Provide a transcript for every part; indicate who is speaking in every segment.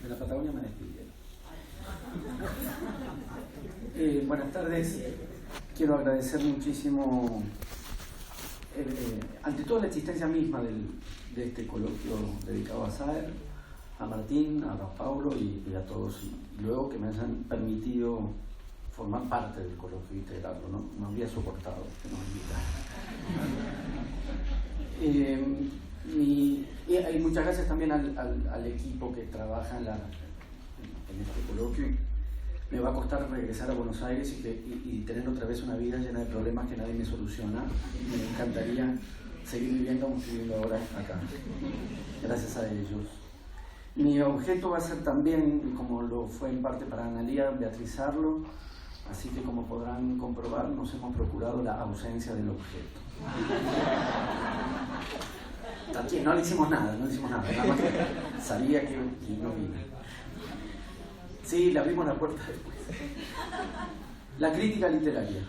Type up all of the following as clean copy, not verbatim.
Speaker 1: En la Patagonia me despidieron. Buenas tardes. Quiero agradecer muchísimo, ante todo, la existencia misma de este coloquio dedicado a Saer, a Martín, a Don Paulo y a todos. Y luego que me hayan permitido formar parte del coloquio y integrarlo, ¿no? Me habría soportado que nos invitaran. Y muchas gracias también al equipo que trabaja en este coloquio. Me va a costar regresar a Buenos Aires y tener otra vez una vida llena de problemas que nadie me soluciona. Me encantaría seguir viviendo como estoy viviendo ahora acá, gracias a ellos. Mi objeto va a ser también, como lo fue en parte para Analía, beatrizarlo, así que como podrán comprobar, nos hemos procurado la ausencia del objeto. Aquí no le hicimos nada, nada más que sabía que no vino. Sí, le abrimos la puerta después. La crítica literaria.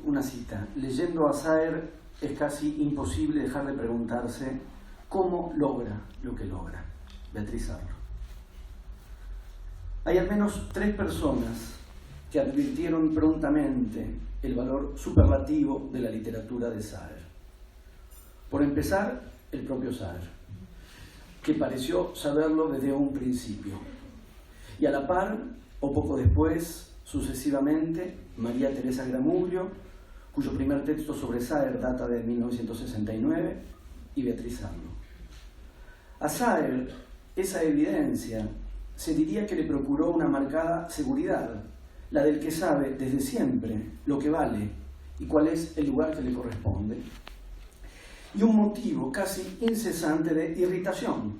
Speaker 1: Una cita. Leyendo a Saer es casi imposible dejar de preguntarse cómo logra lo que logra, beatrizarlo. Hay al menos 3 personas que advirtieron prontamente el valor superlativo de la literatura de Saer. Por empezar, el propio Saer, que pareció saberlo desde un principio. Y a la par, o poco después, sucesivamente, María Teresa Gramuglio, cuyo primer texto sobre Saer data de 1969, y beatrizarlo. A Saer, esa evidencia se diría que le procuró una marcada seguridad, la del que sabe desde siempre lo que vale y cuál es el lugar que le corresponde, y un motivo casi incesante de irritación,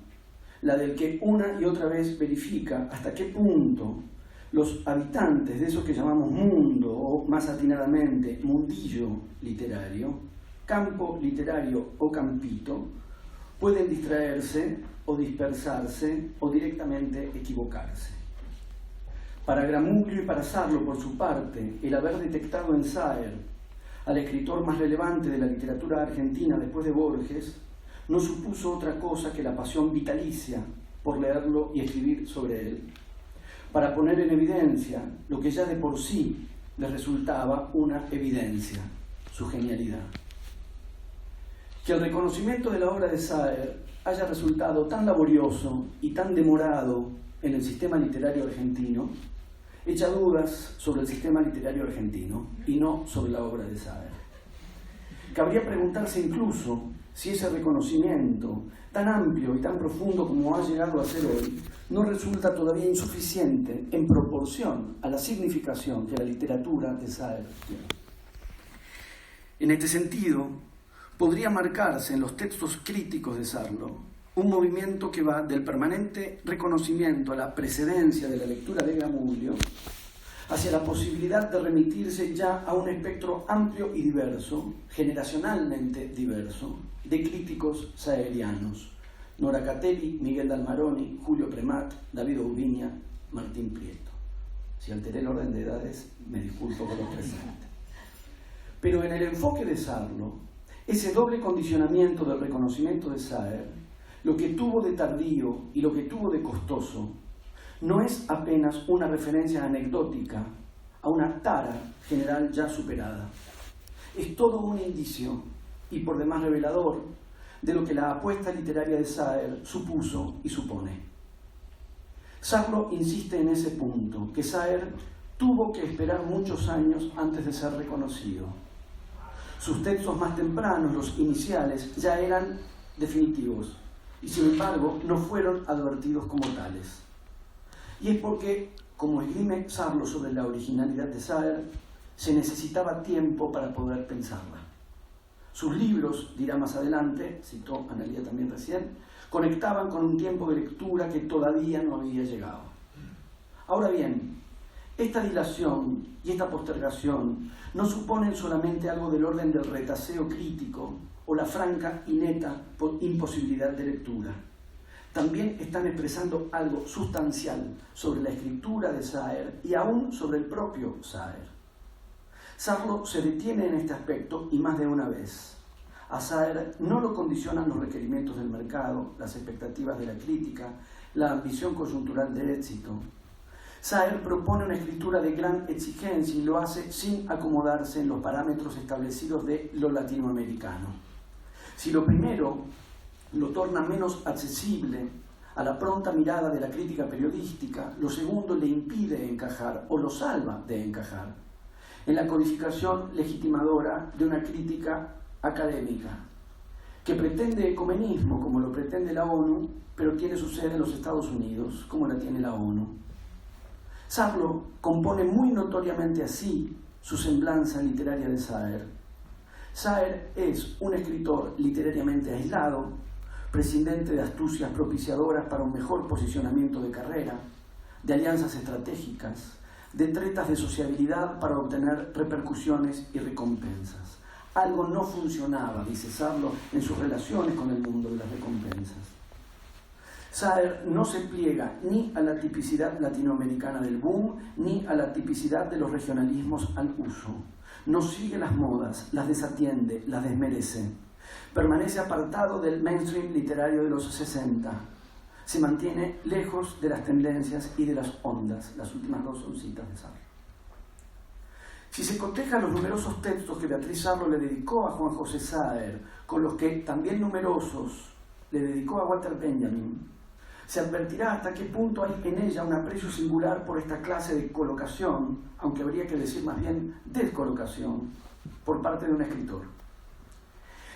Speaker 1: la del que una y otra vez verifica hasta qué punto los habitantes de eso que llamamos mundo, o más atinadamente mundillo literario, campo literario o campito, pueden distraerse o dispersarse o directamente equivocarse. Para Gramuglio y para Sarlo, por su parte, el haber detectado en Saer al escritor más relevante de la literatura argentina después de Borges, no supuso otra cosa que la pasión vitalicia por leerlo y escribir sobre él, para poner en evidencia lo que ya de por sí le resultaba una evidencia, su genialidad. Que el reconocimiento de la obra de Saer haya resultado tan laborioso y tan demorado en el sistema literario argentino, echa dudas sobre el sistema literario argentino y no sobre la obra de Saer. Cabría preguntarse incluso si ese reconocimiento, tan amplio y tan profundo como ha llegado a ser hoy, no resulta todavía insuficiente en proporción a la significación que la literatura de Saer tiene. En este sentido, podría marcarse en los textos críticos de Sarlo un movimiento que va del permanente reconocimiento a la precedencia de la lectura de Gramuglio hacia la posibilidad de remitirse ya a un espectro amplio y diverso, generacionalmente diverso, de críticos saerianos: Nora Catelli, Miguel Dalmaroni, Julio Premat, David Ubiña, Martín Prieto. Si alteré el orden de edades, me disculpo por lo presente. Pero en el enfoque de Sarlo, ese doble condicionamiento del reconocimiento de Saer, lo que tuvo de tardío y lo que tuvo de costoso, no es apenas una referencia anecdótica a una tara general ya superada. Es todo un indicio, y por demás revelador, de lo que la apuesta literaria de Saer supuso y supone. Sarlo insiste en ese punto, que Saer tuvo que esperar muchos años antes de ser reconocido. Sus textos más tempranos, los iniciales, ya eran definitivos, y sin embargo no fueron advertidos como tales. Y es porque, como esgrime Sarlo sobre la originalidad de Saer, se necesitaba tiempo para poder pensarla. Sus libros, dirá más adelante, citó Analía también recién, conectaban con un tiempo de lectura que todavía no había llegado. Ahora bien, esta dilación y esta postergación no suponen solamente algo del orden del retaseo crítico o la franca y neta imposibilidad de lectura. También están expresando algo sustancial sobre la escritura de Saer y aún sobre el propio Saer. Sarlo se detiene en este aspecto y más de una vez. A Saer no lo condicionan los requerimientos del mercado, las expectativas de la crítica, la ambición coyuntural de éxito. Saer propone una escritura de gran exigencia y lo hace sin acomodarse en los parámetros establecidos de lo latinoamericano. Si lo primero lo torna menos accesible a la pronta mirada de la crítica periodística, lo segundo le impide encajar o lo salva de encajar en la codificación legitimadora de una crítica académica que pretende ecumenismo como lo pretende la ONU, pero tiene su sede en los Estados Unidos como la tiene la ONU. Sarlo compone muy notoriamente así su semblanza literaria de Saer. Saer es un escritor literariamente aislado, prescindente de astucias propiciadoras para un mejor posicionamiento de carrera, de alianzas estratégicas, de tretas de sociabilidad para obtener repercusiones y recompensas. Algo no funcionaba, dice Sarlo, en sus relaciones con el mundo de las recompensas. Saer no se pliega ni a la tipicidad latinoamericana del boom, ni a la tipicidad de los regionalismos al uso. No sigue las modas, las desatiende, las desmerece. Permanece apartado del mainstream literario de los 60. Se mantiene lejos de las tendencias y de las ondas. Las últimas dos son citas de Sarlo. Si se cotejan los numerosos textos que Beatriz Sarlo le dedicó a Juan José Saer, con los que también numerosos le dedicó a Walter Benjamin, se advertirá hasta qué punto hay en ella un aprecio singular por esta clase de colocación, aunque habría que decir más bien descolocación, por parte de un escritor.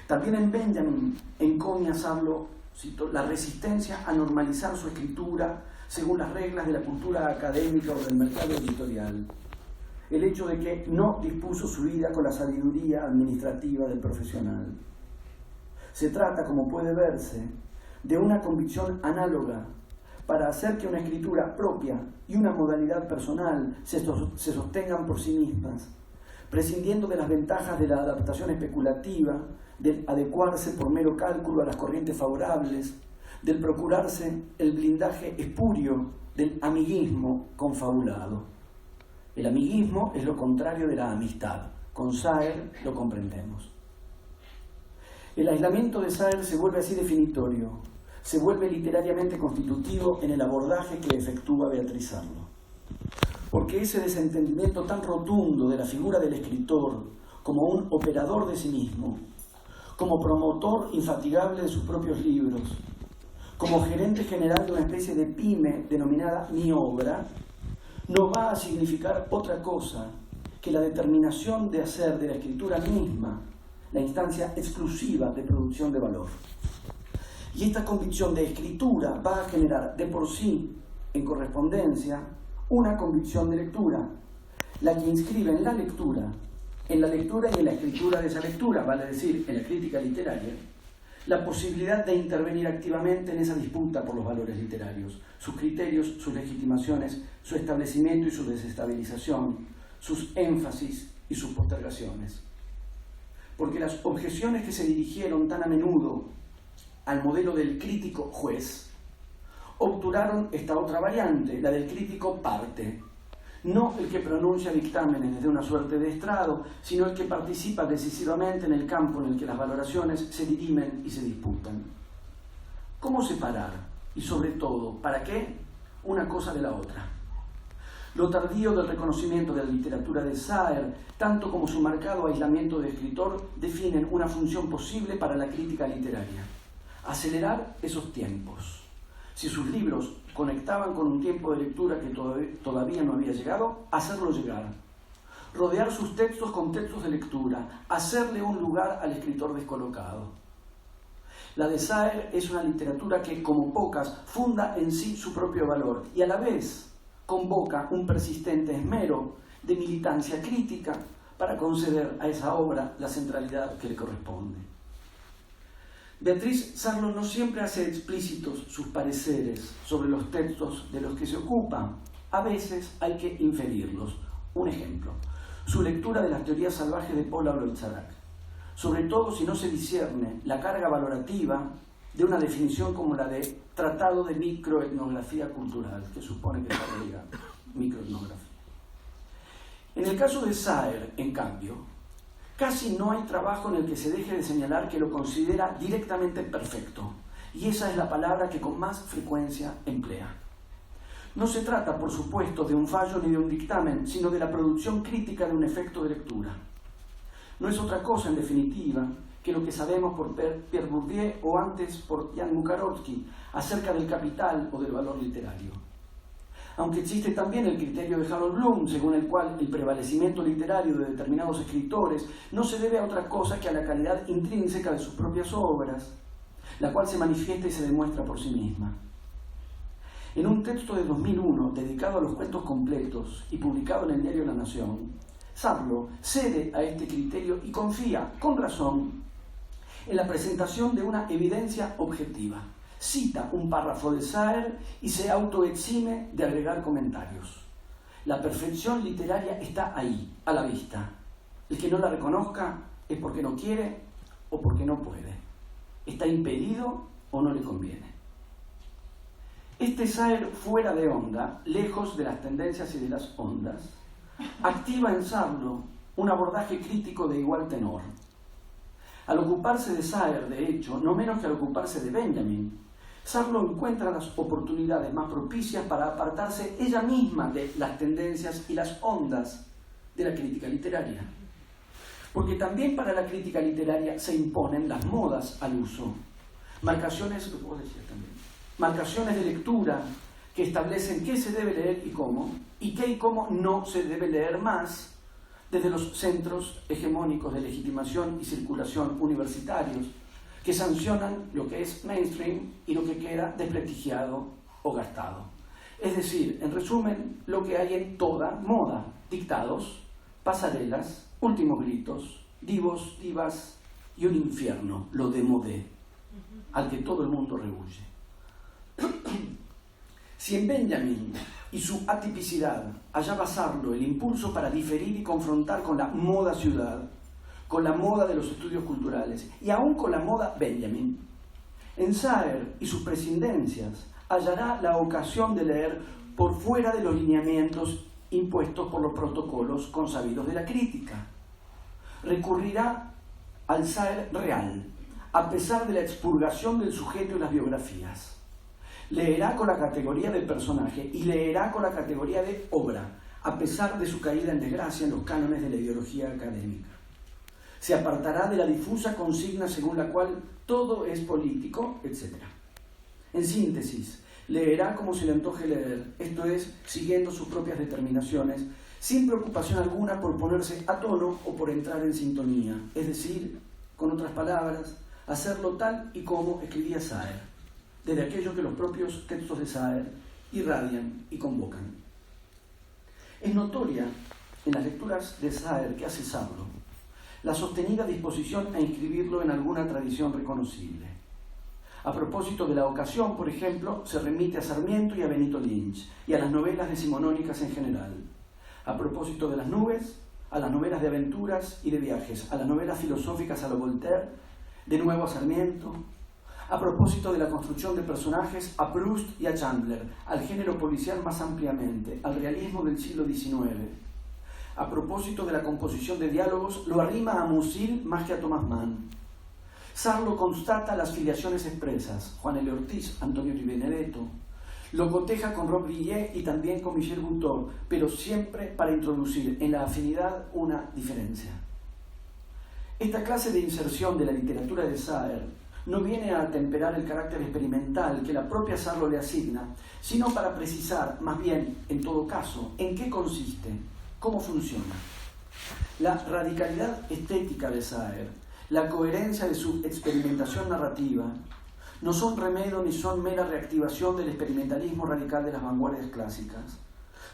Speaker 1: También en Benjamin encomia Sarlo, cito, la resistencia a normalizar su escritura según las reglas de la cultura académica o del mercado editorial. El hecho de que no dispuso su vida con la sabiduría administrativa del profesional. Se trata, como puede verse, de una convicción análoga para hacer que una escritura propia y una modalidad personal se sostengan por sí mismas, prescindiendo de las ventajas de la adaptación especulativa, del adecuarse por mero cálculo a las corrientes favorables, del procurarse el blindaje espurio del amiguismo confabulado. El amiguismo es lo contrario de la amistad. Con Saer lo comprendemos. El aislamiento de Saer se vuelve así definitorio, se vuelve literariamente constitutivo en el abordaje que efectúa Beatriz Sarlo. Porque ese desentendimiento tan rotundo de la figura del escritor como un operador de sí mismo, como promotor infatigable de sus propios libros, como gerente general de una especie de pyme denominada Mi Obra, no va a significar otra cosa que la determinación de hacer de la escritura misma la instancia exclusiva de producción de valor. Y esta convicción de escritura va a generar de por sí, en correspondencia, una convicción de lectura, la que inscribe en la lectura y en la escritura de esa lectura, vale decir, en la crítica literaria, la posibilidad de intervenir activamente en esa disputa por los valores literarios, sus criterios, sus legitimaciones, su establecimiento y su desestabilización, sus énfasis y sus postergaciones. Porque las objeciones que se dirigieron tan a menudo al modelo del crítico juez obturaron esta otra variante, la del crítico parte, no el que pronuncia dictámenes desde una suerte de estrado, sino el que participa decisivamente en el campo en el que las valoraciones se dirimen y se disputan. ¿Cómo separar? Y sobre todo, ¿para qué? Una cosa de la otra. Lo tardío del reconocimiento de la literatura de Saer, tanto como su marcado aislamiento de escritor, definen una función posible para la crítica literaria: acelerar esos tiempos. Si sus libros conectaban con un tiempo de lectura que todavía no había llegado, hacerlo llegar. Rodear sus textos con textos de lectura, hacerle un lugar al escritor descolocado. La de Saer es una literatura que, como pocas, funda en sí su propio valor y a la vez convoca un persistente esmero de militancia crítica para conceder a esa obra la centralidad que le corresponde. Beatriz Sarlo no siempre hace explícitos sus pareceres sobre los textos de los que se ocupa. A veces hay que inferirlos. Un ejemplo, su lectura de las teorías salvajes de Paul Aulod-Sarac, sobre todo si no se discierne la carga valorativa de una definición como la de Tratado de Microetnografía Cultural, que supone que se diga microetnografía. En el caso de Saer, en cambio, Casi no hay trabajo en el que se deje de señalar que lo considera directamente perfecto, y esa es la palabra que con más frecuencia emplea. No se trata, por supuesto, de un fallo ni de un dictamen, sino de la producción crítica de un efecto de lectura. No es otra cosa, en definitiva, que lo que sabemos por Pierre Bourdieu o antes por Jan Mukarovsky acerca del capital o del valor literario. Aunque existe también el criterio de Harold Bloom, según el cual el prevalecimiento literario de determinados escritores no se debe a otra cosa que a la calidad intrínseca de sus propias obras, la cual se manifiesta y se demuestra por sí misma. En un texto de 2001 dedicado a los cuentos completos y publicado en el diario La Nación, Sarlo cede a este criterio y confía, con razón, en la presentación de una evidencia objetiva. Cita un párrafo de Saer y se autoexime de agregar comentarios. La perfección literaria está ahí, a la vista. El que no la reconozca es porque no quiere o porque no puede. Está impedido o no le conviene. Este Saer fuera de onda, lejos de las tendencias y de las ondas, activa en Sarlo un abordaje crítico de igual tenor. Al ocuparse de Saer, de hecho, no menos que al ocuparse de Benjamin, Sarlo encuentra las oportunidades más propicias para apartarse ella misma de las tendencias y las ondas de la crítica literaria. Porque también para la crítica literaria se imponen las modas al uso, marcaciones de lectura que establecen qué se debe leer y qué y cómo no se debe leer más desde los centros hegemónicos de legitimación y circulación universitarios, que sancionan lo que es mainstream y lo que queda desprestigiado o gastado. Es decir, en resumen, lo que hay en toda moda: dictados, pasarelas, últimos gritos, divos, divas y un infierno, lo de modé, al que todo el mundo rehuye. Si en Benjamin y su atipicidad hallaba Sarlo el impulso para diferir y confrontar con la moda ciudad, con la moda de los estudios culturales y aún con la moda Benjamin, en Saer y sus prescindencias hallará la ocasión de leer por fuera de los lineamientos impuestos por los protocolos consabidos de la crítica. Recurrirá al Saer real, a pesar de la expurgación del sujeto y las biografías. Leerá con la categoría del personaje y leerá con la categoría de obra, a pesar de su caída en desgracia en los cánones de la ideología académica. Se apartará de la difusa consigna según la cual todo es político, etc. En síntesis, leerá como se le antoje leer, esto es, siguiendo sus propias determinaciones, sin preocupación alguna por ponerse a tono o por entrar en sintonía, es decir, con otras palabras, hacerlo tal y como escribía Saer, desde aquello que los propios textos de Saer irradian y convocan. Es notoria en las lecturas de Saer que hace Sarlo la sostenida disposición a inscribirlo en alguna tradición reconocible. A propósito de la ocasión, por ejemplo, se remite a Sarmiento y a Benito Lynch, y a las novelas decimonónicas en general. A propósito de las nubes, a las novelas de aventuras y de viajes, a las novelas filosóficas a lo Voltaire, de nuevo a Sarmiento. A propósito de la construcción de personajes, a Proust y a Chandler, al género policial más ampliamente, al realismo del siglo XIX. A propósito de la composición de diálogos, lo arrima a Musil más que a Thomas Mann. Sarlo constata las filiaciones expresas, Juan L. Ortiz, Antonio Di Benedetto. Lo coteja con Rob Villet y también con Michel Buteau, pero siempre para introducir en la afinidad una diferencia. Esta clase de inserción de la literatura de Saer no viene a atemperar el carácter experimental que la propia Sarlo le asigna, sino para precisar, más bien, en todo caso, en qué consiste, cómo funciona. La radicalidad estética de Saer, la coherencia de su experimentación narrativa, no son remedio ni son mera reactivación del experimentalismo radical de las vanguardias clásicas,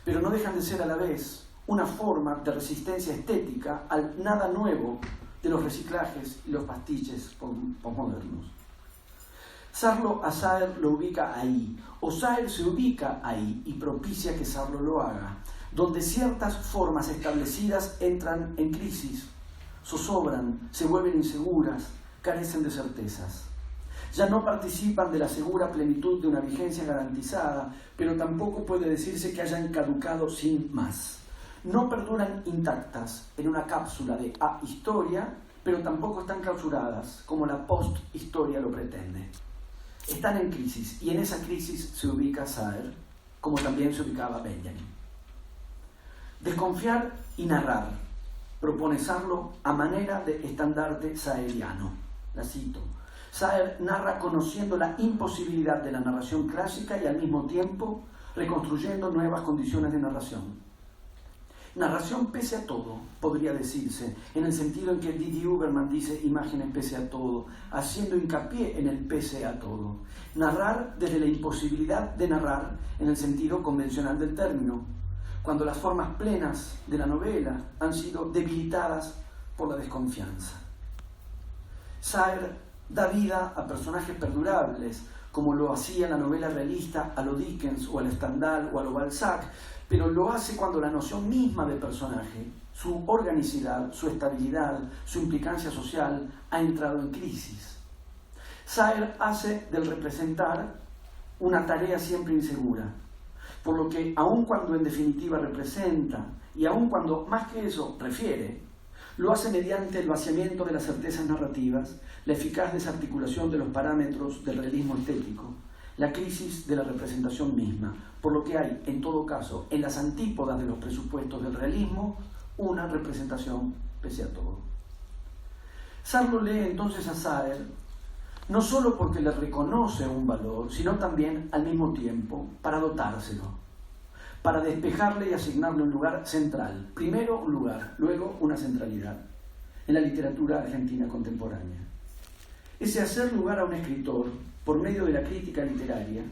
Speaker 1: pero no dejan de ser a la vez una forma de resistencia estética al nada nuevo de los reciclajes y los pastiches posmodernos. Sarlo a Saer lo ubica ahí, o Saer se ubica ahí y propicia que Sarlo lo haga, donde ciertas formas establecidas entran en crisis, zozobran, se vuelven inseguras, carecen de certezas. Ya no participan de la segura plenitud de una vigencia garantizada, pero tampoco puede decirse que hayan caducado sin más. no perduran intactas en una cápsula de ahistoria, pero tampoco están clausuradas como la posthistoria lo pretende. Están en crisis, y en esa crisis se ubica Saer, como también se ubicaba Benjamin. Desconfiar y narrar, propone Sarlo a manera de estandarte saeriano. La cito. Saer narra conociendo la imposibilidad de la narración clásica y al mismo tiempo reconstruyendo nuevas condiciones de narración. Narración pese a todo, podría decirse, en el sentido en que Didi Uberman dice imágenes pese a todo, haciendo hincapié en el pese a todo. Narrar desde la imposibilidad de narrar en el sentido convencional del término, cuando las formas plenas de la novela han sido debilitadas por la desconfianza. Saer da vida a personajes perdurables, como lo hacía la novela realista a lo Dickens o a lo Stendhal o a lo Balzac, pero lo hace cuando la noción misma de personaje, su organicidad, su estabilidad, su implicancia social, ha entrado en crisis. Saer hace del representar una tarea siempre insegura, por lo que, aun cuando en definitiva representa, y aun cuando más que eso refiere, lo hace mediante el vaciamiento de las certezas narrativas, la eficaz desarticulación de los parámetros del realismo estético, la crisis de la representación misma, por lo que hay, en todo caso, en las antípodas de los presupuestos del realismo, una representación pese a todo. Sarlo lee entonces a Saer, no solo porque le reconoce un valor, sino también, al mismo tiempo, para dotárselo, para despejarle y asignarle un lugar central. Primero un lugar, luego una centralidad, en la literatura argentina contemporánea. Ese hacer lugar a un escritor, por medio de la crítica literaria,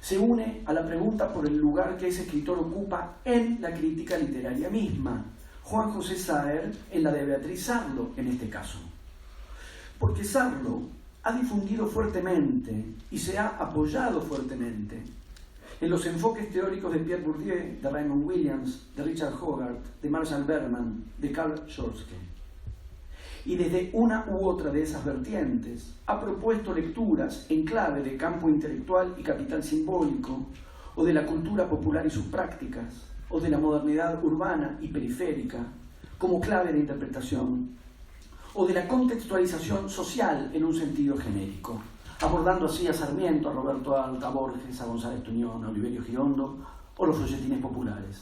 Speaker 1: se une a la pregunta por el lugar que ese escritor ocupa en la crítica literaria misma. Juan José Saer en la de Beatriz Sarlo, en este caso. Porque Sarlo ha difundido fuertemente y se ha apoyado fuertemente en los enfoques teóricos de Pierre Bourdieu, de Raymond Williams, de Richard Hogarth, de Marshall Berman, de Karl Schorske. Y desde una u otra de esas vertientes ha propuesto lecturas en clave de campo intelectual y capital simbólico, o de la cultura popular y sus prácticas, o de la modernidad urbana y periférica, como clave de interpretación, o de la contextualización social en un sentido genérico, abordando así a Sarmiento, a Roberto Alta, a Borges, a González Tuñón, a Oliverio Girondo, o los folletines populares.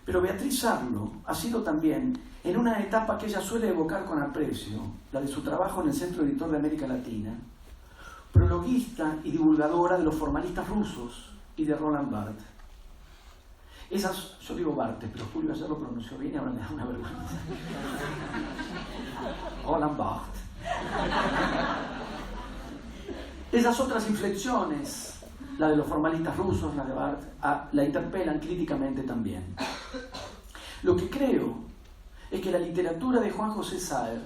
Speaker 1: Pero Beatriz Sarlo ha sido también, en una etapa que ella suele evocar con aprecio, la de su trabajo en el Centro Editor de América Latina, prologuista y divulgadora de los formalistas rusos y de Roland Barthes. Yo digo Barthes, pero Julio ayer lo pronunció bien y ahora me da una vergüenza. Roland Barthes. Esas otras inflexiones, la de los formalistas rusos, la de Barthes, la interpelan críticamente también. Lo que creo es que la literatura de Juan José Saer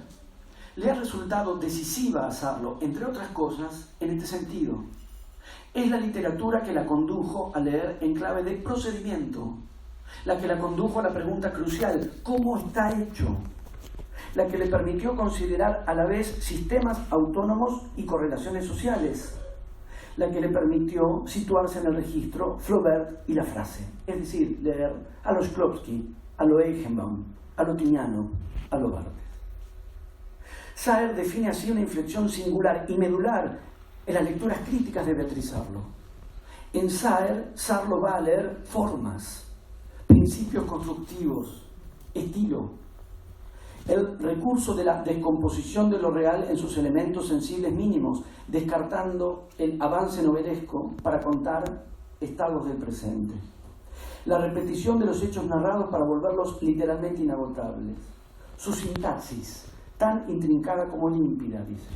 Speaker 1: le ha resultado decisiva a Sarlo, entre otras cosas, en este sentido. Es la literatura que la condujo a leer en clave de procedimiento, la que la condujo a la pregunta crucial, ¿cómo está hecho? La que le permitió considerar a la vez sistemas autónomos y correlaciones sociales, la que le permitió situarse en el registro Flaubert y la frase, es decir, leer a lo Shklovsky, a lo Eichenbaum, a lo Tignano, a lo Barthes. Saer define así una inflexión singular y medular en las lecturas críticas de Beatriz Sarlo. En Saer, Sarlo va a leer formas, principios constructivos, estilo, el recurso de la descomposición de lo real en sus elementos sensibles mínimos, descartando el avance novelesco para contar estados del presente. La repetición de los hechos narrados para volverlos literalmente inagotables. Su sintaxis, tan intrincada como límpida, dice.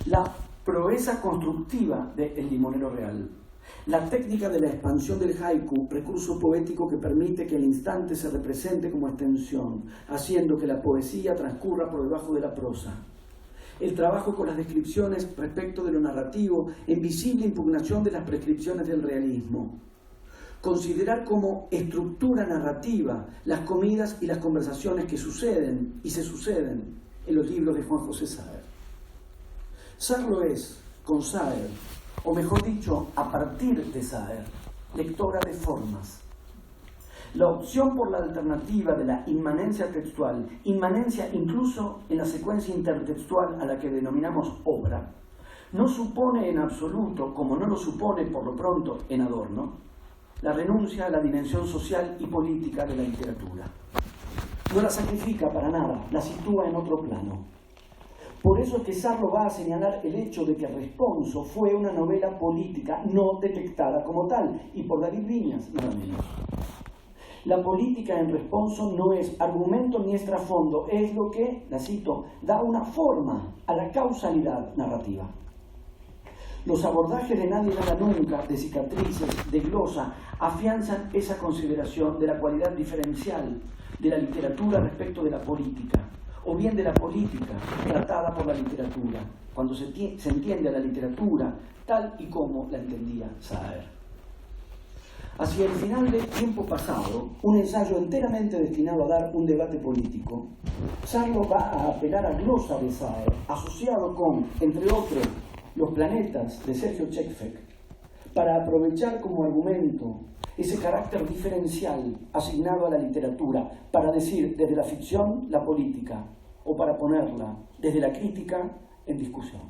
Speaker 1: La proeza constructiva de El limonero real. La técnica de la expansión del haiku, recurso poético que permite que el instante se represente como extensión, haciendo que la poesía transcurra por debajo de la prosa. El trabajo con las descripciones respecto de lo narrativo, en visible impugnación de las prescripciones del realismo. Considerar como estructura narrativa las comidas y las conversaciones que suceden y se suceden en los libros de Juan José Saer. Sarlo es, con Saer, o mejor dicho, a partir de Saer, lectora de formas. La opción por la alternativa de la inmanencia textual, inmanencia incluso en la secuencia intertextual a la que denominamos obra, no supone en absoluto, como no lo supone por lo pronto en Adorno, la renuncia a la dimensión social y política de la literatura. No la sacrifica para nada, la sitúa en otro plano. Por eso es que Sarlo va a señalar el hecho de que Responso fue una novela política no detectada como tal, y por David Viñas, nada menos. La política en Responso no es argumento ni es trasfondo, es lo que, la cito, da una forma a la causalidad narrativa. Los abordajes de Nadie nada nunca, de Cicatrices, de Glosa, afianzan esa consideración de la cualidad diferencial de la literatura respecto de la política, o bien de la política tratada por la literatura, cuando se entiende a la literatura tal y como la entendía Saer. Hacia el final del Tiempo pasado, un ensayo enteramente destinado a dar un debate político, Sarlo va a apelar a glosa de Saer, asociado con, entre otros, Los planetas de Sergio Chekfek, para aprovechar como argumento ese carácter diferencial asignado a la literatura, para decir desde la ficción la política, o para ponerla desde la crítica en discusión.